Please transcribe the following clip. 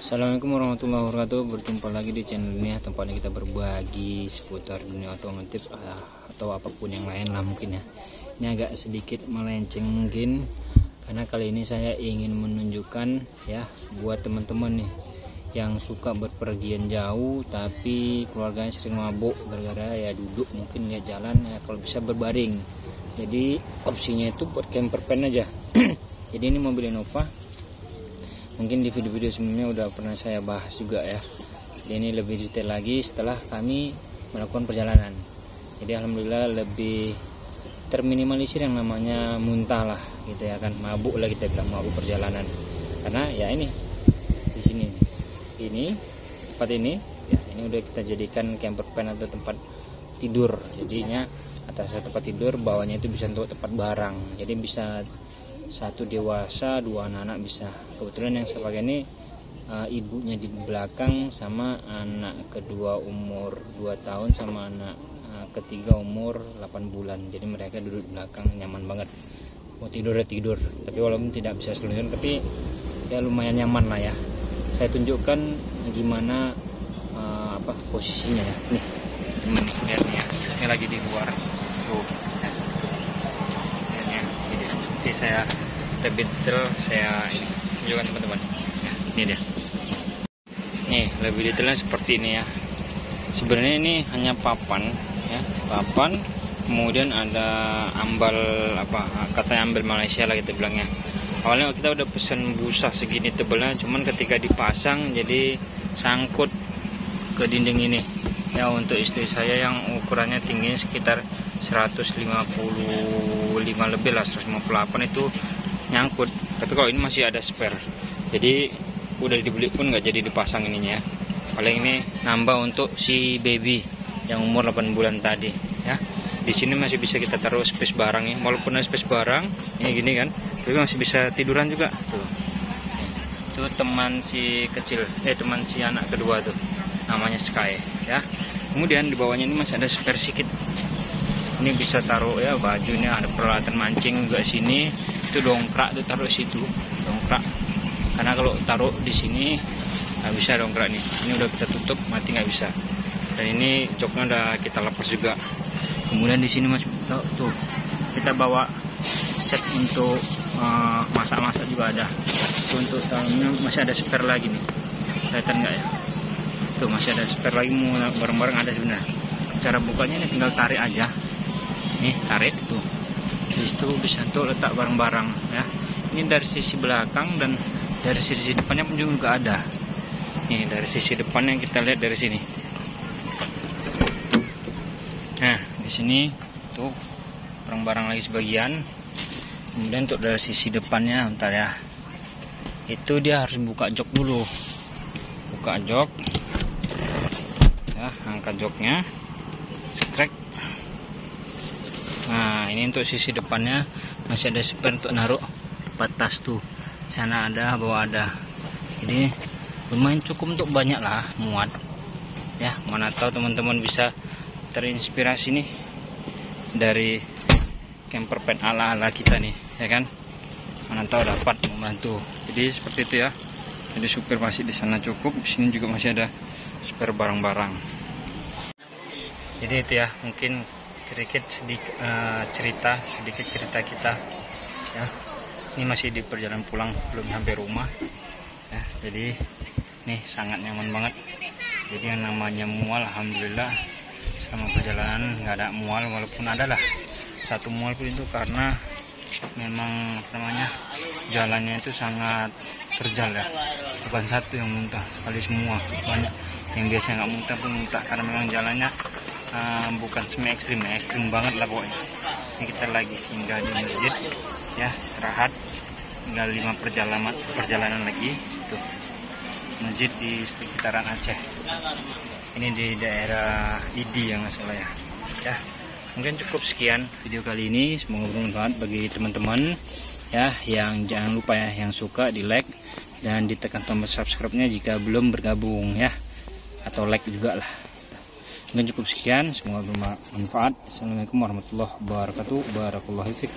Assalamualaikum warahmatullahi wabarakatuh. Berjumpa lagi di channel ini, tempatnya kita berbagi seputar dunia otomotif atau apapun yang lain lah mungkin ya. Ini agak sedikit melenceng mungkin, karena kali ini saya ingin menunjukkan ya buat teman-teman nih yang suka berpergian jauh tapi keluarganya sering mabuk gara-gara ya duduk, mungkin lihat jalan ya, kalau bisa berbaring. Jadi opsinya itu buat camper van aja. Jadi ini mobil Innova, mungkin di video-video sebelumnya udah pernah saya bahas juga ya. Jadi ini lebih detail lagi setelah kami melakukan perjalanan. Jadi alhamdulillah lebih terminimalisir yang namanya muntah lah gitu ya kan, mabuk lah kita bilang, mabuk perjalanan. Karena ya ini di sini ini tempat ini ya, ini udah kita jadikan camper van atau tempat tidur. Jadinya atasnya tempat tidur, bawahnya itu bisa untuk tempat barang. Jadi bisa satu dewasa, dua anak-anak bisa. Kebetulan yang saya pakai ini ibunya di belakang sama anak kedua umur 2 tahun sama anak ketiga umur 8 bulan. Jadi mereka duduk di belakang, nyaman banget. Mau tidur ya tidur. Tapi walaupun tidak bisa seluruhnya, tapi ya lumayan nyaman lah ya. Saya tunjukkan gimana posisinya ya. Nih, lihat nih ya. Ini lagi di luar. Tuh. Nanti saya lebih detail, saya ini tunjukkan teman-teman. Nah, ini dia. Nih lebih detailnya seperti ini ya. Sebenarnya ini hanya papan ya, papan. Kemudian ada ambal katanya ambal Malaysia lah kita bilangnya. Awalnya kita udah pesan busa segini tebalnya, cuman ketika dipasang jadi sangkut ke dinding ini. Ya untuk istri saya yang ukurannya tinggi sekitar 155 lebih lah, 158 itu nyangkut. Tapi kalau ini masih ada spare, jadi udah dibeli pun nggak jadi dipasang ininya. Paling ini nambah untuk si baby yang umur 8 bulan tadi ya. Di sini masih bisa kita taruh space barang ya, walaupun ada space barang ini gini kan, tapi masih bisa tiduran juga tuh. Itu teman si kecil, teman si anak kedua tuh, namanya Sky ya. Kemudian di bawahnya ini masih ada spare sedikit. Ini bisa taruh ya bajunya, ada peralatan mancing juga sini. Itu dongkrak tuh taruh situ, dongkrak. Karena kalau taruh di sini nggak bisa dongkrak nih. Ini udah kita tutup, mati nggak bisa. Dan ini joknya udah kita lepas juga. Kemudian di sini masih tuh kita bawa set untuk masak-masak juga ada. Tuh, untuk dalamnya masih ada spare lagi nih. Kelihatan nggak ya? Tuh masih ada spare lagi, mau barang-barang ada sebenarnya. Cara bukanya ini tinggal tarik aja. Nih tarik tuh. Di situ bisa untuk letak barang-barang ya. Ini dari sisi belakang dan dari sisi depannya pun juga ada. Nih dari sisi depannya kita lihat dari sini. Nah di sini tuh barang-barang lagi sebagian. Kemudian untuk dari sisi depannya, bentar ya. Itu dia harus buka jok dulu. Buka jok. Ya, angkat joknya. Setrek. Nah ini untuk sisi depannya masih ada spare untuk naruh batas tuh. Sana ada, bawah ada. Jadi lumayan cukup untuk banyak lah muat. Ya mana tahu teman-teman bisa terinspirasi nih dari camper van ala-ala kita nih ya kan. Mana tahu dapat membantu. Jadi seperti itu ya. Jadi supir masih di sana cukup, di sini juga masih ada spare barang-barang. Jadi itu ya mungkin sedikit cerita kita ya. Ini masih di perjalanan pulang, belum sampai rumah ya. Jadi nih sangat nyaman banget. Jadi yang namanya mual alhamdulillah selama perjalanan nggak ada mual, walaupun ada lah satu mual pun itu karena memang jalannya itu sangat terjal ya. Bukan satu yang muntah, kali semua banyak yang biasa nggak muntah pun muntah karena memang jalannya bukan semi ekstrim ya, ekstrim banget lah pokoknya. Ini kita lagi singgah di masjid ya, istirahat, tinggal 5 perjalanan lagi tuh, masjid di sekitaran Aceh. Ini di daerah Idi yang nggak salah ya. Ya mungkin cukup sekian video kali ini, semoga bermanfaat bagi teman-teman ya. Yang jangan lupa ya, yang suka di like dan ditekan tombol subscribe-nya jika belum bergabung ya, atau like juga lah. Mungkin cukup sekian, semoga bermanfaat. Assalamualaikum warahmatullahi wabarakatuh. Barakallahu fiik.